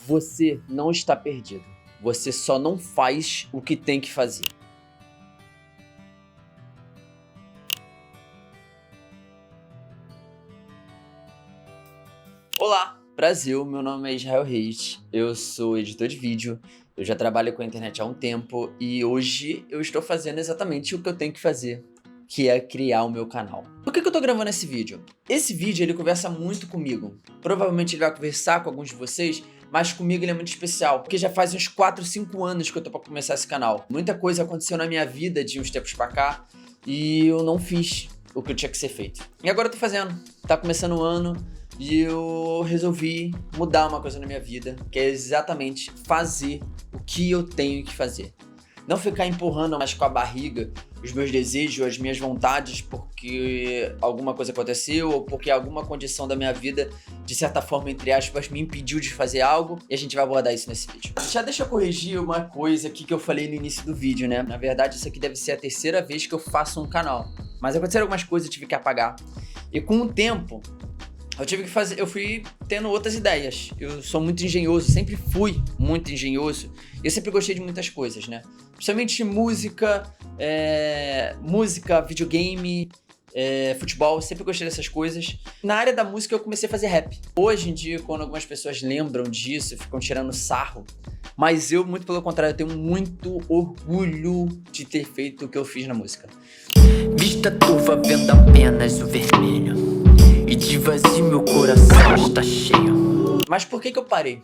Você não está perdido. Você só não faz o que tem que fazer. Olá, prazer, meu nome é Israel Reis, eu sou editor de vídeo, eu já trabalho com a internet há um tempo e hoje eu estou fazendo exatamente o que eu tenho que fazer, que é criar o meu canal. Por que eu tô gravando esse vídeo? Esse vídeo ele conversa muito comigo, provavelmente ele vai conversar com alguns de vocês, mas comigo ele é muito especial, porque já faz uns 4, 5 anos que eu tô pra começar esse canal. Muita coisa aconteceu na minha vida de uns tempos pra cá e eu não fiz o que tinha que ser feito. E agora eu tô fazendo, tá começando o ano. E eu resolvi mudar uma coisa na minha vida, que é exatamente fazer o que eu tenho que fazer. Não ficar empurrando mais com a barriga os meus desejos, as minhas vontades, porque alguma coisa aconteceu ou porque alguma condição da minha vida, de certa forma, entre aspas, me impediu de fazer algo. E a gente vai abordar isso nesse vídeo. Já deixa eu corrigir uma coisa aqui que eu falei no início do vídeo, né? Na verdade, isso aqui deve ser a terceira vez que eu faço um canal. Mas aconteceram algumas coisas, eu tive que apagar. E com o tempo, eu fui tendo outras ideias. Eu sou muito engenhoso, sempre fui muito engenhoso. Eu sempre gostei de muitas coisas, né? Principalmente música, videogame, futebol, sempre gostei dessas coisas. Na área da música eu comecei a fazer rap. Hoje em dia, quando algumas pessoas lembram disso, ficam tirando sarro. Mas eu, muito pelo contrário, eu tenho muito orgulho de ter feito o que eu fiz na música. Vista turva vendo apenas o vermelho, e de vazio meu coração está cheio. Mas por que eu parei?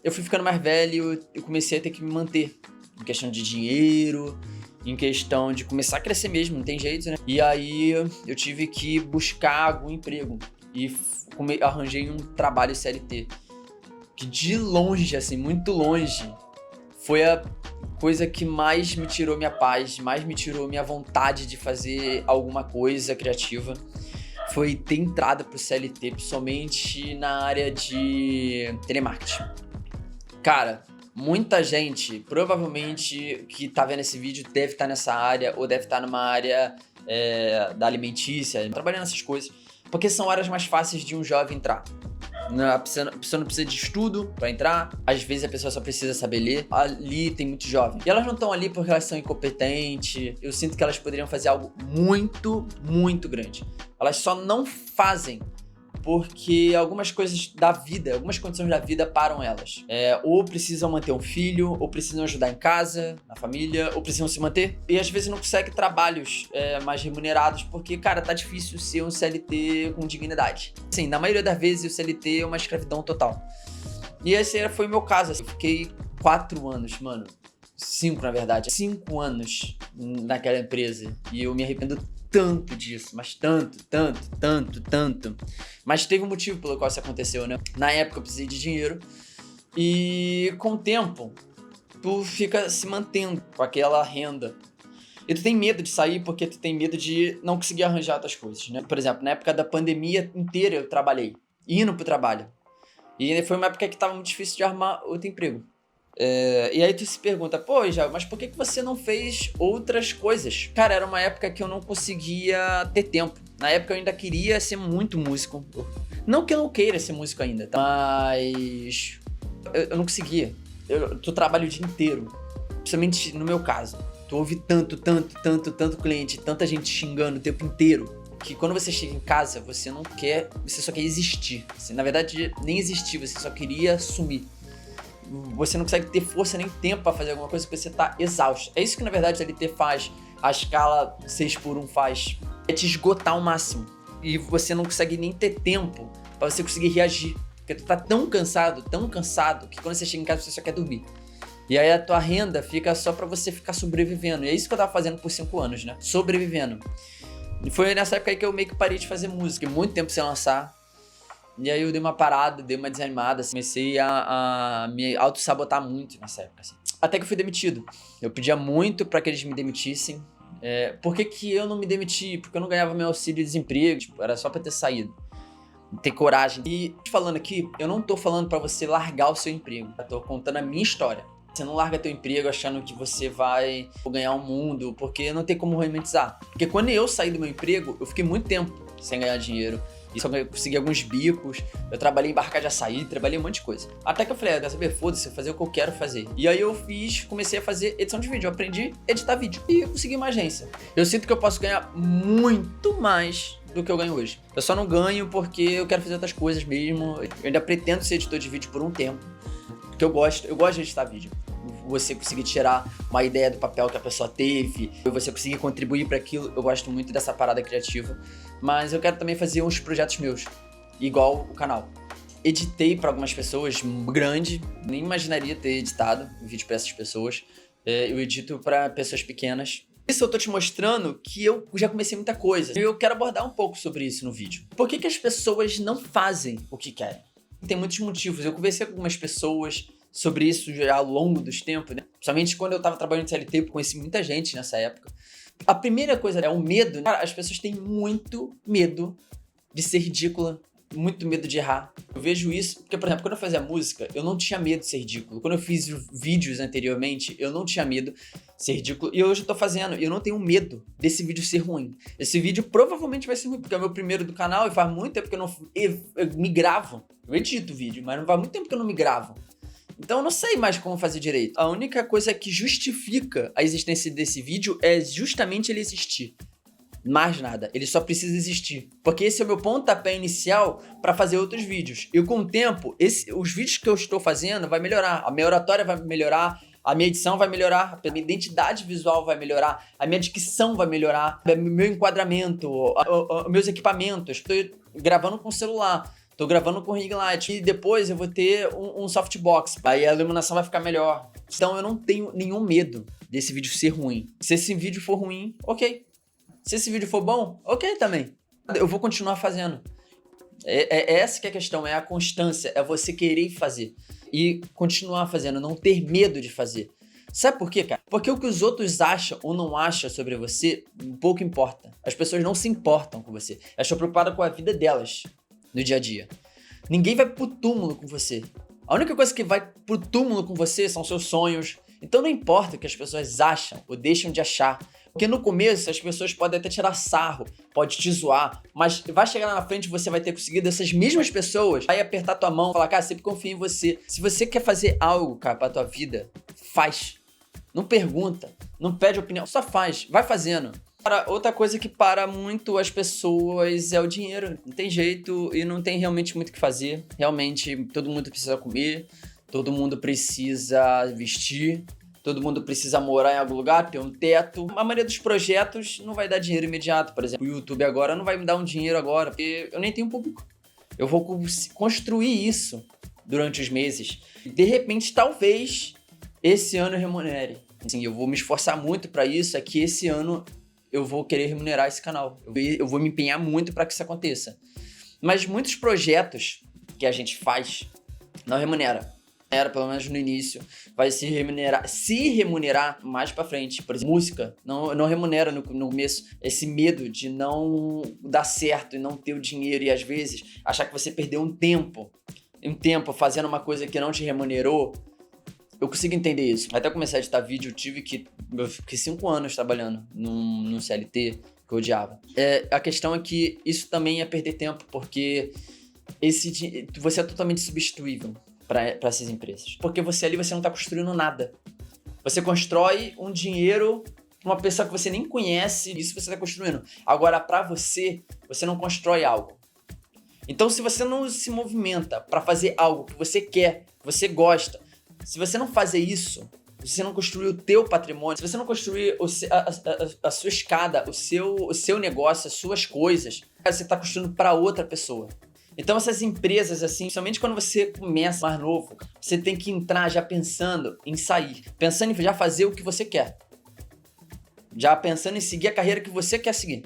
Eu fui ficando mais velho e comecei a ter que me manter. Em questão de dinheiro, em questão de começar a crescer mesmo, não tem jeito, né? E aí eu tive que buscar algum emprego. E arranjei um trabalho CLT. Que de longe, assim, muito longe, foi a coisa que mais me tirou minha paz, mais me tirou minha vontade de fazer alguma coisa criativa. Foi ter entrado pro CLT, principalmente na área de telemarketing. Cara, muita gente, provavelmente, que tá vendo esse vídeo deve estar nessa área ou deve estar numa área da alimentícia, trabalhando nessas coisas, porque são áreas mais fáceis de um jovem entrar. A pessoa não precisa de estudo pra entrar, às vezes a pessoa só precisa saber ler. Ali tem muito jovem. E elas não estão ali porque elas são incompetentes. Eu sinto que elas poderiam fazer algo muito, muito grande. Elas só não fazem porque algumas coisas da vida, algumas condições da vida param elas. Ou precisam manter um filho, ou precisam ajudar em casa, na família, ou precisam se manter. E às vezes não conseguem trabalhos mais remunerados, porque, cara, tá difícil ser um CLT com dignidade. Sim, na maioria das vezes o CLT é uma escravidão total. E esse foi o meu caso. Eu fiquei 4 anos, mano. 5, na verdade. 5 anos naquela empresa. E eu me arrependo tanto disso, mas tanto. Mas teve um motivo pelo qual isso aconteceu, né? Na época eu precisei de dinheiro e com o tempo tu fica se mantendo com aquela renda. E tu tem medo de sair porque tu tem medo de não conseguir arranjar outras coisas, né? Por exemplo, na época da pandemia inteira eu trabalhei, indo pro trabalho. E foi uma época que tava muito difícil de arrumar outro emprego. E aí tu se pergunta, pô, já, mas por que você não fez outras coisas? Cara, era uma época que eu não conseguia ter tempo. Na época eu ainda queria ser muito músico. Não que eu não queira ser músico ainda, tá? Mas eu não conseguia. Tu trabalha o dia inteiro, principalmente no meu caso. Tu ouve tanto cliente, tanta gente xingando o tempo inteiro, que quando você chega em casa, você só quer existir. Assim, na verdade, nem existir, você só queria sumir. Você não consegue ter força nem tempo pra fazer alguma coisa porque você tá exausto. É isso que na verdade a LT faz, a escala 6x1 faz. É te esgotar ao máximo. E você não consegue nem ter tempo pra você conseguir reagir. Porque tu tá tão cansado, que quando você chega em casa você só quer dormir. E aí a tua renda fica só pra você ficar sobrevivendo. E é isso que eu tava fazendo por 5 anos, né? Sobrevivendo. E foi nessa época aí que eu meio que parei de fazer música. Muito tempo sem lançar. E aí eu dei uma parada, dei uma desanimada, assim, comecei a me auto-sabotar muito nessa época, assim. Até que eu fui demitido. Eu pedia muito pra que eles me demitissem. Por que eu não me demiti? Porque eu não ganhava meu auxílio-desemprego, tipo, era só pra ter saído. Ter coragem. E falando aqui, eu não tô falando pra você largar o seu emprego. Eu tô contando a minha história. Você não larga teu emprego achando que você vai ganhar o mundo, porque não tem como romantizar. Porque quando eu saí do meu emprego, eu fiquei muito tempo sem ganhar dinheiro. E só consegui alguns bicos, eu trabalhei em barraca de açaí, trabalhei um monte de coisa. Até que eu falei, quer saber, foda-se, fazer o que eu quero fazer. E aí eu comecei a fazer edição de vídeo, eu aprendi a editar vídeo e eu consegui uma agência. Eu sinto que eu posso ganhar muito mais do que eu ganho hoje. Eu só não ganho porque eu quero fazer outras coisas mesmo. Eu ainda pretendo ser editor de vídeo por um tempo, porque eu gosto de editar vídeo. Você conseguir tirar uma ideia do papel que a pessoa teve, você conseguir contribuir para aquilo, eu gosto muito dessa parada criativa. Mas eu quero também fazer uns projetos meus, igual o canal. Editei para algumas pessoas, grande, nem imaginaria ter editado um vídeo para essas pessoas. Eu edito para pessoas pequenas. Isso eu tô te mostrando que eu já comecei muita coisa. E eu quero abordar um pouco sobre isso no vídeo. Por que as pessoas não fazem o que querem? Tem muitos motivos. Eu conversei com algumas pessoas sobre isso já ao longo dos tempos, né? Principalmente quando eu tava trabalhando de CLT, eu conheci muita gente nessa época. A primeira coisa é o medo. Cara, as pessoas têm muito medo de ser ridícula, muito medo de errar. Eu vejo isso, porque, por exemplo, quando eu fazia música, eu não tinha medo de ser ridículo. Quando eu fiz vídeos anteriormente, eu não tinha medo de ser ridículo. E hoje eu tô fazendo, e eu não tenho medo desse vídeo ser ruim. Esse vídeo provavelmente vai ser ruim, porque é o meu primeiro do canal e faz muito tempo que eu me gravo. Eu edito o vídeo, mas não faz muito tempo que eu não me gravo. Então eu não sei mais como fazer direito. A única coisa que justifica a existência desse vídeo é justamente ele existir. Mais nada, ele só precisa existir. Porque esse é o meu pontapé inicial para fazer outros vídeos. E com o tempo, os vídeos que eu estou fazendo vai melhorar. A minha oratória vai melhorar, a minha edição vai melhorar, a minha identidade visual vai melhorar, a minha dicção vai melhorar, meu enquadramento, meus equipamentos. Estou gravando com celular. Tô gravando com ring light e depois eu vou ter um softbox. Aí a iluminação vai ficar melhor. Então eu não tenho nenhum medo desse vídeo ser ruim. Se esse vídeo for ruim, ok. Se esse vídeo for bom, ok também. Eu vou continuar fazendo. Essa que é a questão, é a constância, é você querer fazer. E continuar fazendo, não ter medo de fazer. Sabe por quê, cara? Porque o que os outros acham ou não acham sobre você, pouco importa. As pessoas não se importam com você. Elas estão preocupadas com a vida delas. No dia a dia. Ninguém vai pro túmulo com você. A única coisa que vai pro túmulo com você são seus sonhos. Então não importa o que as pessoas acham ou deixam de achar. Porque no começo as pessoas podem até tirar sarro, pode te zoar, mas vai chegar lá na frente e você vai ter conseguido essas mesmas pessoas, vai apertar tua mão e falar, cara, sempre confio em você. Se você quer fazer algo, cara, pra tua vida, faz. Não pergunta, não pede opinião, só faz, vai fazendo. Outra coisa que para muito as pessoas é o dinheiro. Não tem jeito e não tem realmente muito o que fazer. Realmente, todo mundo precisa comer, todo mundo precisa vestir, todo mundo precisa morar em algum lugar, ter um teto. A maioria dos projetos não vai dar dinheiro imediato. Por exemplo, o YouTube agora não vai me dar um dinheiro agora, porque eu nem tenho público. Eu vou construir isso durante os meses. De repente, talvez, esse ano eu remunere. Assim, eu vou me esforçar muito para isso, é que esse ano eu vou querer remunerar esse canal. Eu vou me empenhar muito para que isso aconteça. Mas muitos projetos que a gente faz não remunera. Era, pelo menos no início. Vai se remunerar mais pra frente. Por exemplo, música não remunera no começo. Esse medo de não dar certo e não ter o dinheiro e às vezes achar que você perdeu um tempo fazendo uma coisa que não te remunerou. Eu consigo entender isso. Até começar a editar vídeo, eu fiquei 5 anos trabalhando num CLT que eu odiava. A questão é que isso também é perder tempo, porque você é totalmente substituível para essas empresas. Porque você não tá construindo nada. Você constrói um dinheiro pra uma pessoa que você nem conhece, isso você tá construindo. Agora, para você não constrói algo. Então, se você não se movimenta para fazer algo que você quer, que você gosta, se você não fazer isso, se você não construir o teu patrimônio, se você não construir a sua escada, o seu negócio, as suas coisas, você está construindo para outra pessoa. Então essas empresas, assim, somente quando você começa mais novo, você tem que entrar já pensando em sair, pensando em já fazer o que você quer. Já pensando em seguir a carreira que você quer seguir.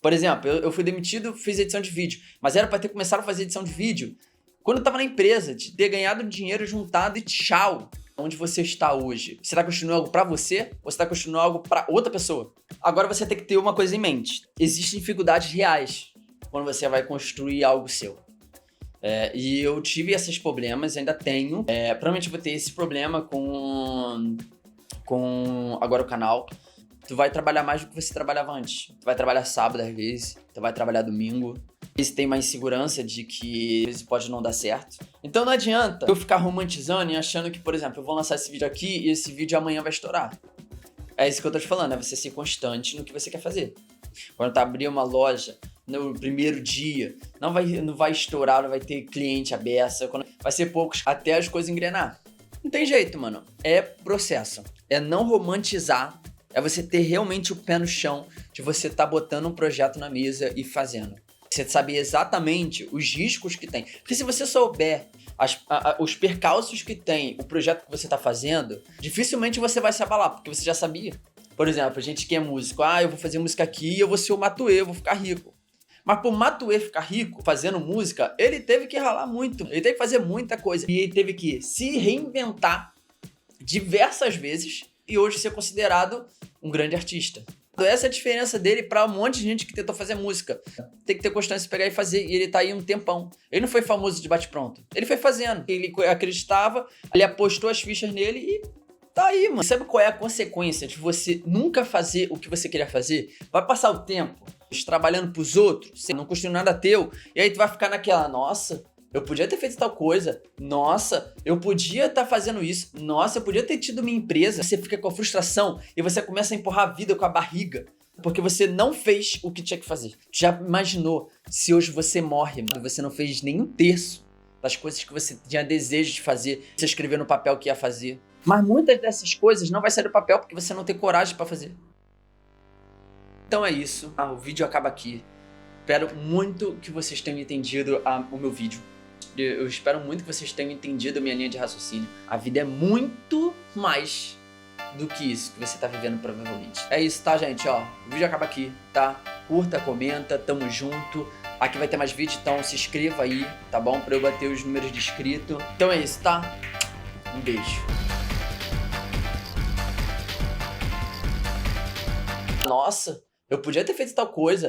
Por exemplo, eu fui demitido, fiz edição de vídeo, mas era para ter começado a fazer edição de vídeo quando eu tava na empresa, de ter ganhado dinheiro juntado e tchau. Onde você está hoje? Você tá construindo algo pra você ou você tá construindo algo pra outra pessoa? Agora você tem que ter uma coisa em mente. Existem dificuldades reais quando você vai construir algo seu. E eu tive esses problemas, ainda tenho. Provavelmente vou ter esse problema com agora o canal. Tu vai trabalhar mais do que você trabalhava antes. Tu vai trabalhar sábado às vezes, tu vai trabalhar domingo. Esse tem uma insegurança de que isso pode não dar certo. Então não adianta eu ficar romantizando e achando que, por exemplo, eu vou lançar esse vídeo aqui e esse vídeo amanhã vai estourar. É isso que eu tô te falando, é você ser constante no que você quer fazer. Quando tu abrir uma loja no primeiro dia, não vai estourar, não vai ter cliente aberto, vai ser poucos até as coisas engrenar. Não tem jeito, mano. É processo. É não romantizar, é você ter realmente o pé no chão de você tá botando um projeto na mesa e fazendo. Você saber exatamente os riscos que tem. Porque se você souber os percalços que tem o projeto que você tá fazendo, dificilmente você vai se abalar, porque você já sabia. Por exemplo, a gente que é músico, eu vou fazer música aqui e eu vou ser o Matuê, eu vou ficar rico. Mas pro Matuê ficar rico fazendo música, ele teve que ralar muito, ele teve que fazer muita coisa. E ele teve que se reinventar diversas vezes e hoje ser considerado um grande artista. Essa é a diferença dele pra um monte de gente que tentou fazer música. Tem que ter constância de pegar e fazer. E ele tá aí um tempão. Ele não foi famoso de bate-pronto. Ele foi fazendo. Ele acreditava, ele apostou as fichas nele e tá aí, mano. Sabe qual é a consequência de você nunca fazer o que você queria fazer? Vai passar o tempo trabalhando pros outros, você não construiu nada teu, e aí tu vai ficar naquela, nossa, eu podia ter feito tal coisa, nossa, eu podia estar fazendo isso, nossa, eu podia ter tido minha empresa. Você fica com a frustração e você começa a empurrar a vida com a barriga, porque você não fez o que tinha que fazer. Já imaginou se hoje você morre, mano, e você não fez nem um terço das coisas que você tinha desejo de fazer, você escreveu no papel que ia fazer. Mas muitas dessas coisas não vai sair do papel porque você não tem coragem pra fazer. Então é isso, o vídeo acaba aqui. Espero muito que vocês tenham entendido o meu vídeo. Eu espero muito que vocês tenham entendido a minha linha de raciocínio. A vida é muito mais do que isso que você tá vivendo provavelmente. É isso, tá, gente? O vídeo acaba aqui, tá? Curta, comenta, tamo junto. Aqui vai ter mais vídeo, então se inscreva aí, tá bom? Pra eu bater os números de inscrito. Então é isso, tá? Um beijo. Nossa, eu podia ter feito tal coisa.